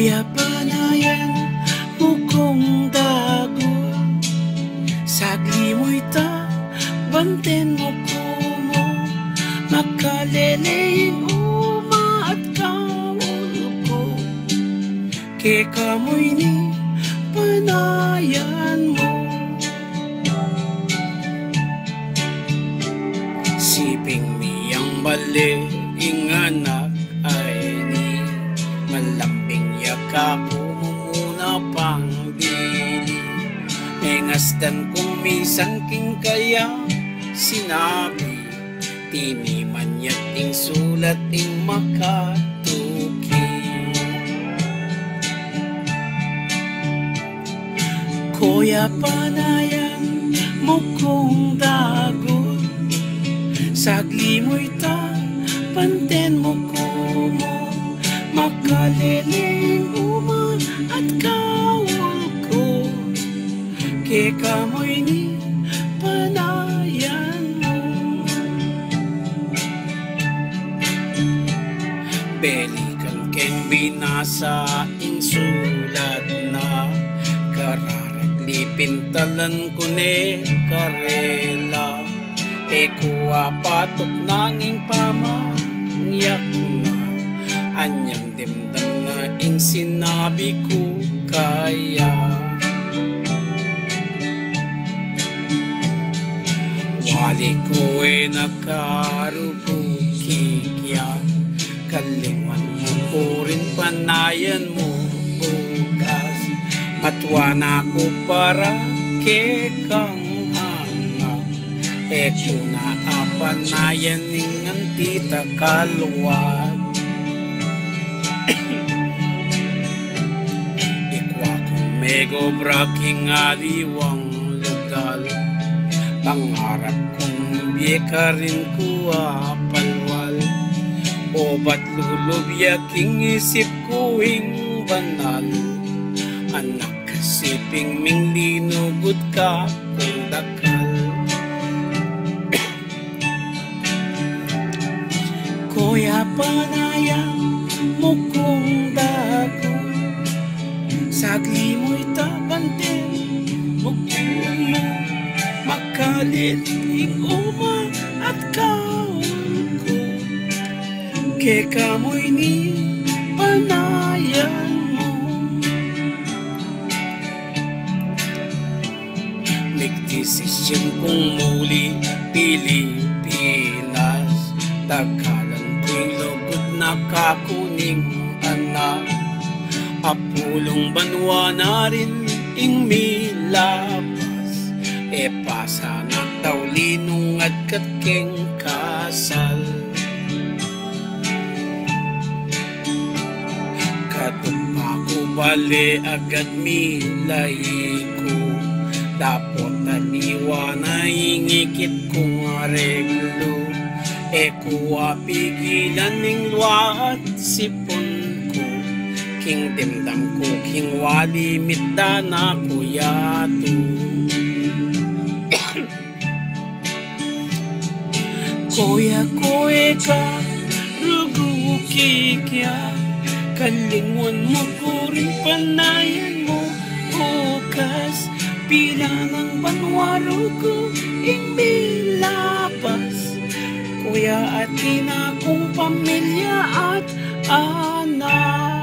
Kuya panayan mukong dagon, sagli mo'y ta banten mo kumo, makalelein uma at kawol ko, ke kamoy ni panayan mo. Siping miyang bali inganak ay ni malambing yakako mo muna pang dili, mengasdan kung minsan king kaya sinabi, tini man yating sulat ing makatuki. Kuya panayan mukong dagon, sagli mo'y ta panten mo kumo, makalelein uma at kawol ko, ke kamoy ni panayan mo. Belikan keng binasa insulat na kararaglipintalan ko ne karela, kuwa patok nanging pamangyak na anyang dimdam na ing sinabi ko kaya. Wali ko nakarubukikya, kaliman mo ko rin panayan mo bukas, matwa na ko para kekang eko na apanayan ning antita kaluwag. Ikwa kong mego braking aliwang lugal, pangarap kong bieka rin ko apalwal, o ba't lulubya king isip ko ing banal, anak kasiping ming linugot ka kung dakal. Kuya panayan mukong dagon, sagli mo'y tabanten mo kumo, makalelein uma at kawol ko, ke kamoy ni panayan mo. Nagdesisyon kong muli Pilipinas, tagalan ko'y lugod na kakuning anak, apulong banwa na rin ing milabas, e pasa na tawlinong at katkeng kasal. Katugpa ko bali agad milay ko, dapot taliwa na ingikit kong areglo, e kuwa pigilan ning luwa at sipon ko, king dimdam ko king wali mitda na kuyato. Kuya kuya ka rugukikya, kalingon mo ko rin panayan mo bukas, bilang ang banwaro ko ing bilapas, kuya at ina kong pamilya at anak.